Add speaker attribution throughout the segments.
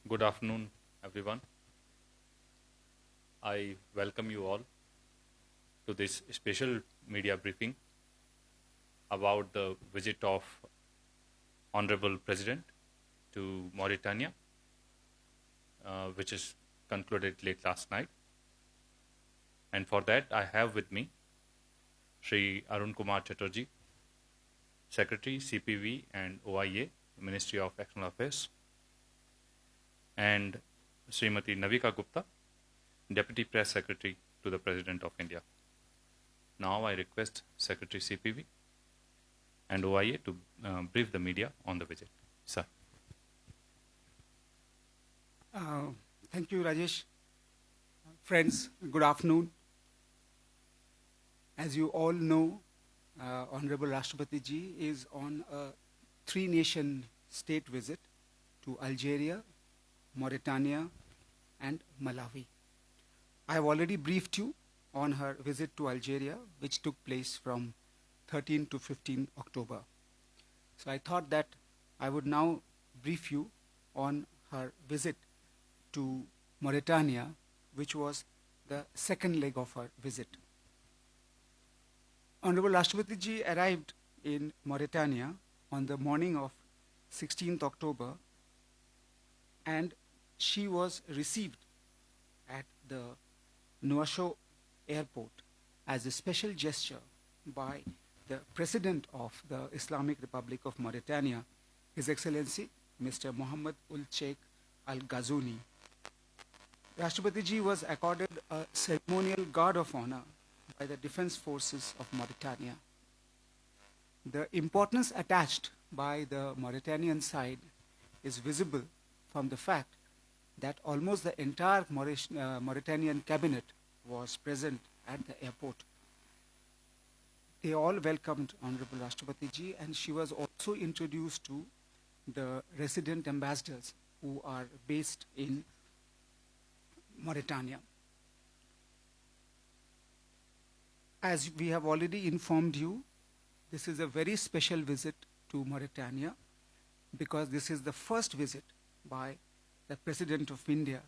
Speaker 1: Good afternoon, everyone. I welcome you all to this special media briefing about the visit of Honorable President to Mauritania, which is concluded late last night. And for that, I have with me Sri Arun Kumar Chatterjee, Secretary, CPV and OIA, Ministry of External Affairs, and Srimati Navika Gupta, Deputy Press Secretary to the President of India. Now I request Secretary CPV and OIA to brief the media on the visit. Sir.
Speaker 2: Thank you, Rajesh. Friends, good afternoon. As you all know, Honorable Rashtrapati Ji is on a three-nation state visit to Algeria, Mauritania, and Malawi. I have already briefed you on her visit to Algeria, which took place from 13 to 15 October. So I thought that I would now brief you on her visit to Mauritania, which was the second leg of her visit. Honorable Rashtrapati Ji arrived in Mauritania on the morning of 16th October, and she was received at the Nouakchott airport as a special gesture by the President of the Islamic Republic of Mauritania, His Excellency Mr. Mohammed Ul Sheikh Al Ghazouani. Rashtrapati Ji was accorded a ceremonial guard of honor by the Defense Forces of Mauritania. The importance attached by the Mauritanian side is visible from the fact that almost the entire Mauritanian cabinet was present at the airport. They all welcomed Honorable Rashtrapati Ji, and she was also introduced to the resident ambassadors who are based in Mauritania. As we have already informed you, this is a very special visit to Mauritania because this is the first visit by the President of India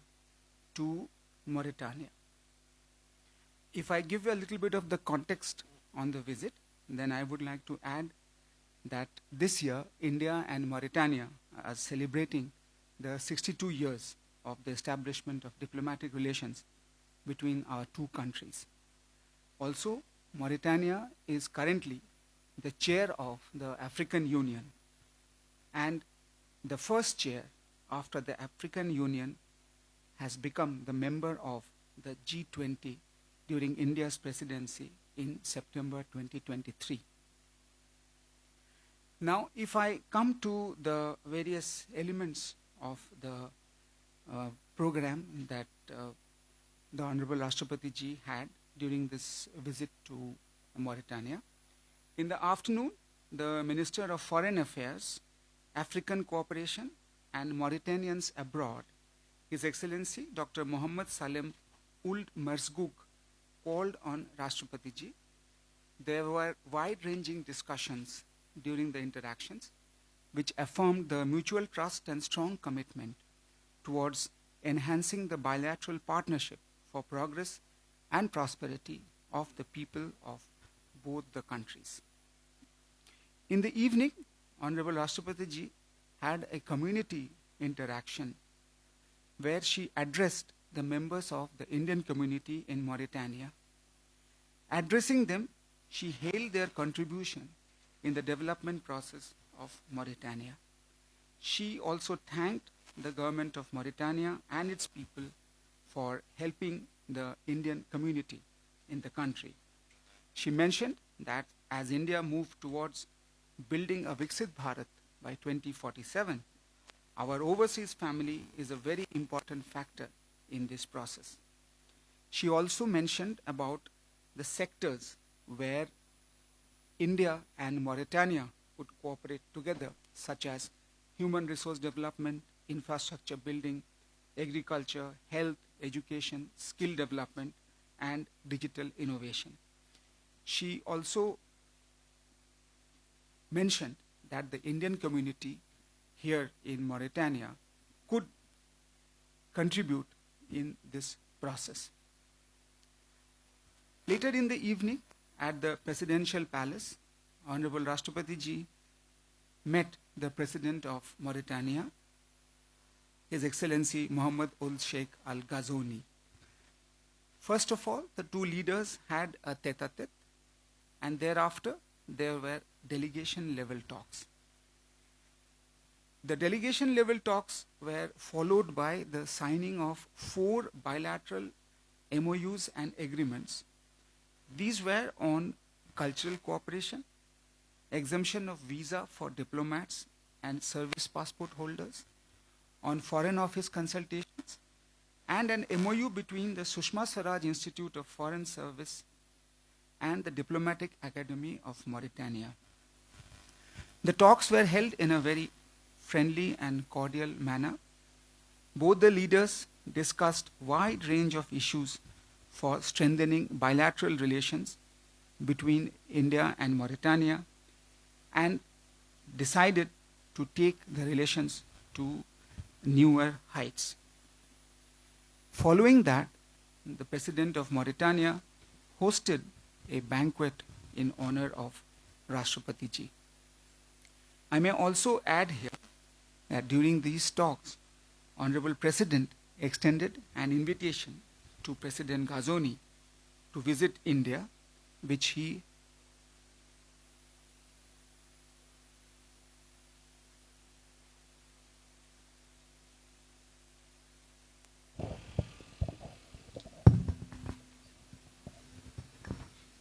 Speaker 2: to Mauritania. If I give you a little bit of the context on the visit, then I would like to add that this year India and Mauritania are celebrating the 62 years of the establishment of diplomatic relations between our two countries. Also, Mauritania is currently the chair of the African Union, and the first chair after the African Union has become the member of the G20 during India's presidency in September 2023. Now, if I come to the various elements of the program that the Honorable Rashtrapati Ji had during this visit to Mauritania. In the afternoon, the Minister of Foreign Affairs, African Cooperation and Mauritanians Abroad, His Excellency Dr. Mohammed Salem Ould Merzgouk, called on Rashtrapati Ji. There were wide-ranging discussions during the interactions, which affirmed the mutual trust and strong commitment towards enhancing the bilateral partnership for progress and prosperity of the people of both the countries. In the evening, Honorable Rashtrapati Ji had a community interaction where she addressed the members of the Indian community in Mauritania. Addressing them, she hailed their contribution in the development process of Mauritania. She also thanked the government of Mauritania and its people for helping the Indian community in the country. She mentioned that as India moved towards building a Viksit Bharat by 2047, our overseas family is a very important factor in this process. She also mentioned about the sectors where India and Mauritania could cooperate together, such as human resource development, infrastructure building, agriculture, health, education, skill development, and digital innovation. She also mentioned that the Indian community here in Mauritania could contribute in this process. Later in the evening, at the Presidential Palace, Honorable Rashtrapati Ji met the President of Mauritania, His Excellency Mohammed Ould Sheikh Al Ghazouani. First of all, the two leaders had a tete-a-tete, and thereafter there were delegation level talks. The delegation level talks were followed by the signing of 4 bilateral MOUs and agreements. These were on cultural cooperation, exemption of visa for diplomats and service passport holders, on Foreign Office consultations, and an MOU between the Sushma Swaraj Institute of Foreign Service and the Diplomatic Academy of Mauritania. The talks were held in a very friendly and cordial manner. Both the leaders discussed wide range of issues for strengthening bilateral relations between India and Mauritania, and decided to take the relations to newer heights. Following that, the President of Mauritania hosted a banquet in honor of Rashtrapati Ji. I may also add here that during these talks, Honorable President extended an invitation to President Ghazouani to visit India, which he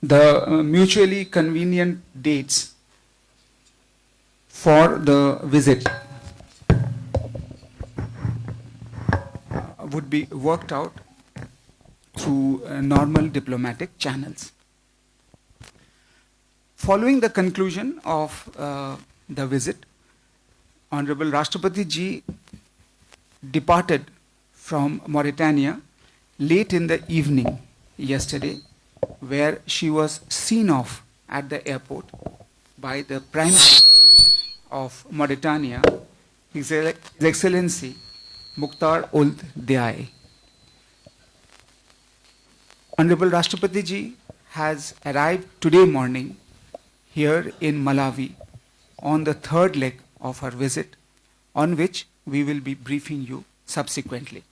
Speaker 2: the mutually convenient dates for the visit would be worked out through normal diplomatic channels. Following the conclusion of the visit, Honorable Rashtrapati Ji departed from Mauritania late in the evening yesterday, where she was seen off at the airport by the Prime Minister of Mauritania, His Excellency Mukhtar Ould Diaye. Honorable Rashtrapati Ji has arrived today morning here in Malawi on the third leg of her visit, on which we will be briefing you subsequently.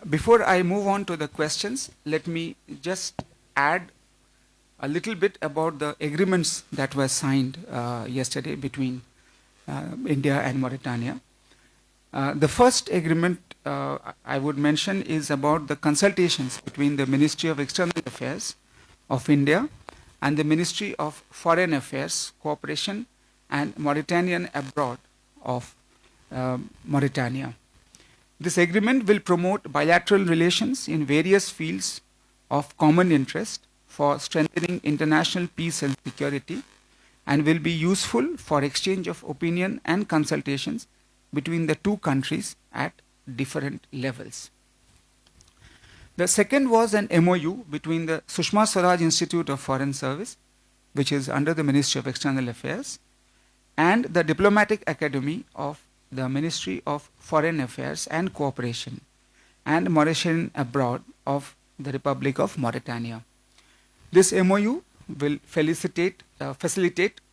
Speaker 2: Before I move on to the questions, let me just add a little bit about the agreements that were signed yesterday between India and Mauritania. The first agreement I would mention is about the consultations between the Ministry of External Affairs of India and the Ministry of Foreign Affairs, Cooperation and Mauritanian Abroad of Mauritania. This agreement will promote bilateral relations in various fields of common interest for strengthening international peace and security, and will be useful for exchange of opinion and consultations between the two countries at different levels. The second was an MOU between the Sushma Swaraj Institute of Foreign Service, which is under the Ministry of External Affairs, and the Diplomatic Academy of the Ministry of Foreign Affairs and Cooperation and Mauritian Abroad of the Republic of Mauritania. This MOU will facilitate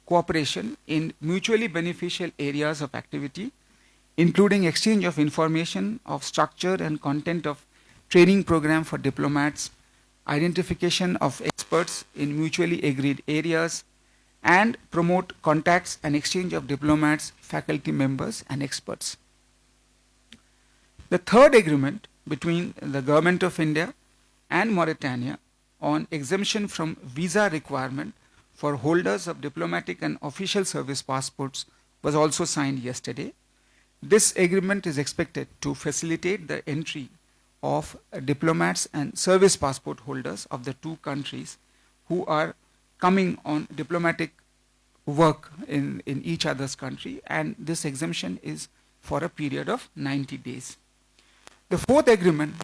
Speaker 2: cooperation in mutually beneficial areas of activity, including exchange of information of structure and content of training program for diplomats, identification of experts in mutually agreed areas, and promote contacts and exchange of diplomats, faculty members, and experts. The third agreement between the Government of India and Mauritania on exemption from visa requirement for holders of diplomatic and official service passports was also signed yesterday. This agreement is expected to facilitate the entry of diplomats and service passport holders of the two countries who are coming on diplomatic work in each other's country, and this exemption is for a period of 90 days. The fourth agreement,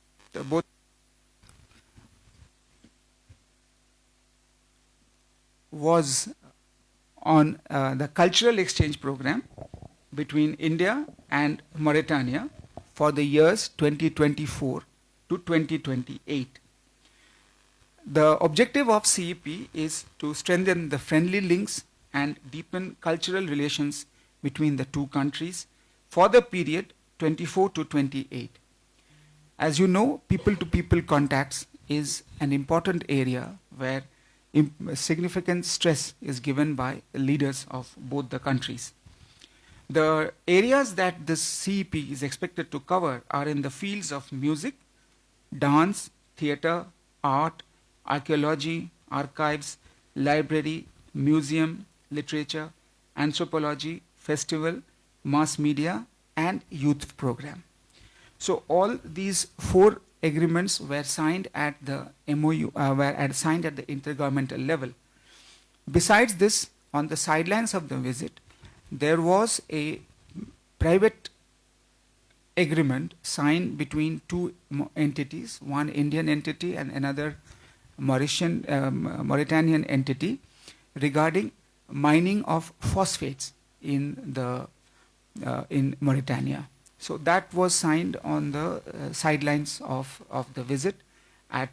Speaker 2: was on the cultural exchange program between India and Mauritania for the years 2024 to 2028. The objective of CEP is to strengthen the friendly links and deepen cultural relations between the two countries for the period 24 to 28. As you know, people-to-people contacts is an important area where significant stress is given by leaders of both the countries. The areas that this CEP is expected to cover are in the fields of music, dance, theatre, art, archaeology, archives, library, museum, literature, anthropology, festival, mass media, and youth program. So all these 4 agreements were signed at the MOU, signed at the intergovernmental level. Besides this, on the sidelines of the visit, there was a private agreement signed between 2 entities, one Indian entity and another Mauritanian entity, regarding mining of phosphates in Mauritania. So that was signed on the sidelines of the visit at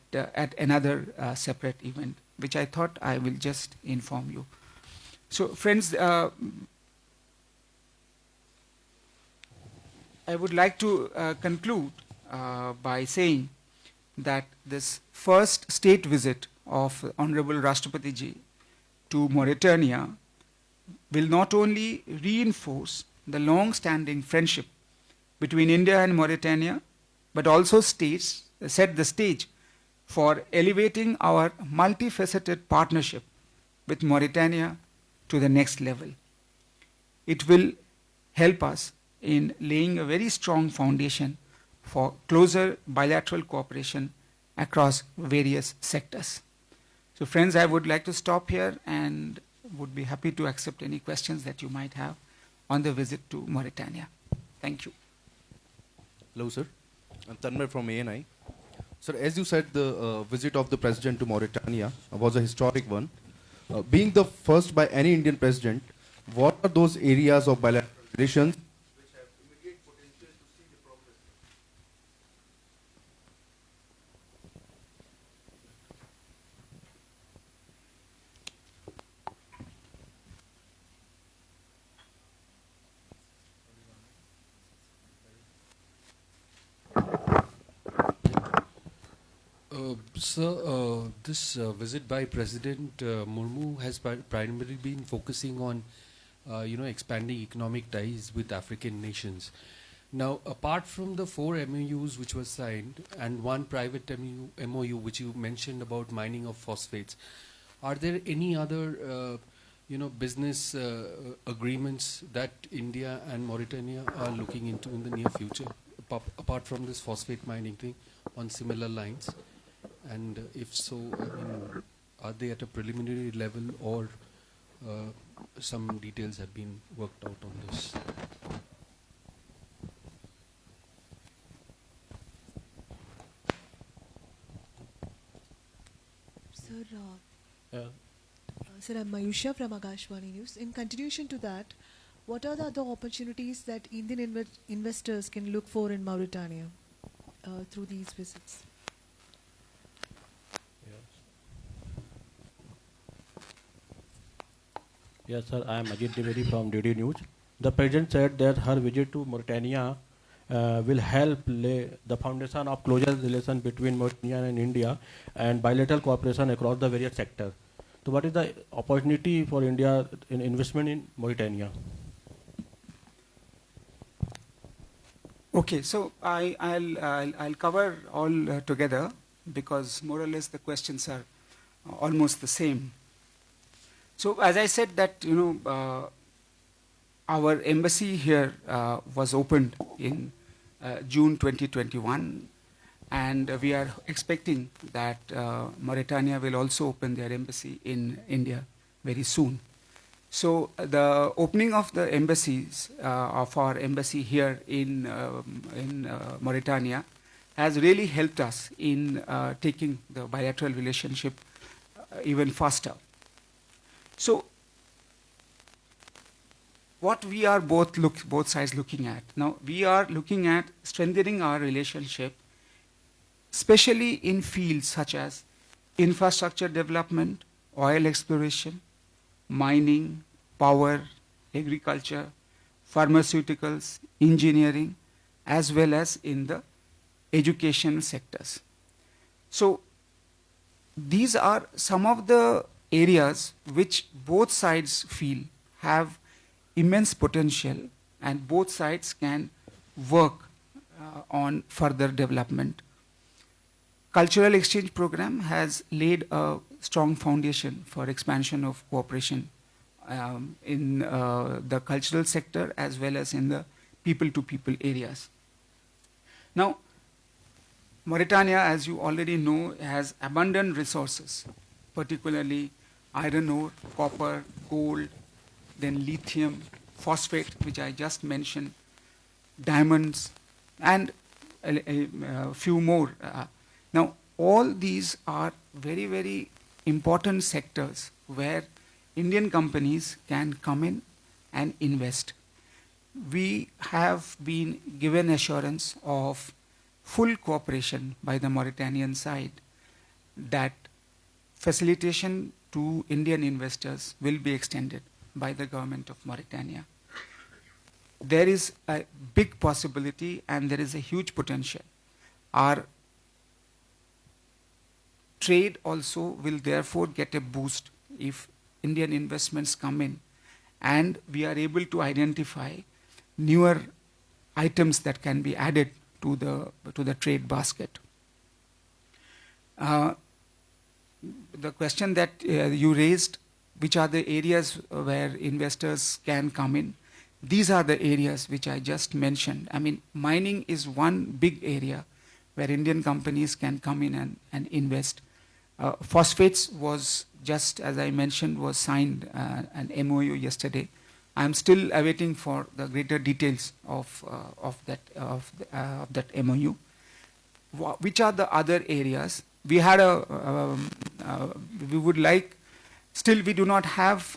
Speaker 2: another separate event, which I thought I will just inform you. So friends, I would like to conclude by saying that this first state visit of Honorable Rashtrapati Ji to Mauritania will not only reinforce the long-standing friendship between India and Mauritania, but also set the stage for elevating our multifaceted partnership with Mauritania to the next level. It will help us in laying a very strong foundation for closer bilateral cooperation across various sectors. So friends, I would like to stop here and would be happy to accept any questions that you might have on the visit to Mauritania. Thank you.
Speaker 3: Hello, sir. I'm Tanmay from ANI. Sir, as you said, the visit of the president to Mauritania was a historic one. Being the first by any Indian president, what are those areas of bilateral relations which have immediate potential to see the progress?
Speaker 4: Sir, this visit by President Murmu has primarily been focusing on, expanding economic ties with African nations. Now, apart from the 4 MOUs which were signed and one private MOU which you mentioned about mining of phosphates, are there any other, business agreements that India and Mauritania are looking into in the near future, apart from this phosphate mining thing on similar lines? And if so, are they at a preliminary level or some details have been worked out on this?
Speaker 5: Sir, I'm Mayusha from Agashwani News. In continuation to that, what are the other opportunities that Indian investors can look for in Mauritania through these visits?
Speaker 6: Yes, sir. I am Ajit Dwivedi from DD News. The President said that her visit to Mauritania will help lay the foundation of closer relation between Mauritania and India and bilateral cooperation across the various sectors. So what is the opportunity for India in investment in Mauritania?
Speaker 2: Okay, so I'll cover all together because more or less the questions are almost the same. So as I said that, our embassy here was opened in June 2021, and we are expecting that Mauritania will also open their embassy in India very soon. So the opening of the embassies, of our embassy here in Mauritania, has really helped us in taking the bilateral relationship even faster. So what we are both sides looking at. Now, we are looking at strengthening our relationship, especially in fields such as infrastructure development, oil exploration, mining, power, agriculture, pharmaceuticals, engineering, as well as in the education sectors. So these are some of the areas which both sides feel have immense potential, and both sides can work on further development. Cultural exchange program has laid a strong foundation for expansion of cooperation in the cultural sector as well as in the people-to-people areas. Now, Mauritania, as you already know, has abundant resources, particularly iron ore, copper, gold, then lithium, phosphate, which I just mentioned, diamonds, and a few more. Now, all these are very, very important sectors where Indian companies can come in and invest. We have been given assurance of full cooperation by the Mauritanian side that facilitation to Indian investors will be extended by the government of Mauritania. There is a big possibility and there is a huge potential. Our trade also will therefore get a boost if Indian investments come in and we are able to identify newer items that can be added to the trade basket. The question that you raised, which are the areas where investors can come in, these are the areas which I just mentioned. I mean, mining is one big area where Indian companies can come in and invest. Phosphates was just, as I mentioned, was signed an MOU yesterday. I'm still awaiting for the greater details of that MOU. Which are the other areas? We had we would like, still we do not have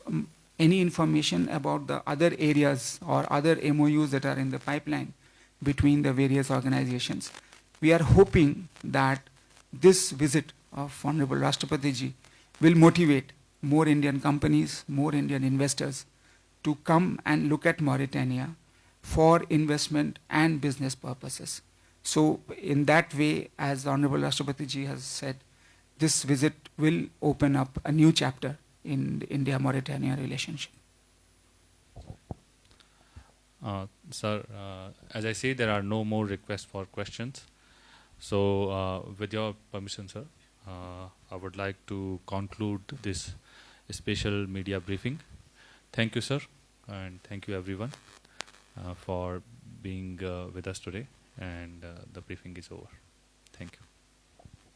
Speaker 2: any information about the other areas or other MOUs that are in the pipeline between the various organizations. We are hoping that this visit of Honorable Rashtrapati Ji will motivate more Indian companies, more Indian investors to come and look at Mauritania for investment and business purposes. So in that way, as the Honorable Rashtrapati Ji has said, this visit will open up a new chapter in the India-Mauritania relationship.
Speaker 1: Sir, as I say, there are no more requests for questions. So with your permission, sir, I would like to conclude this special media briefing. Thank you, sir, and thank you everyone for being with us today, and the briefing is over.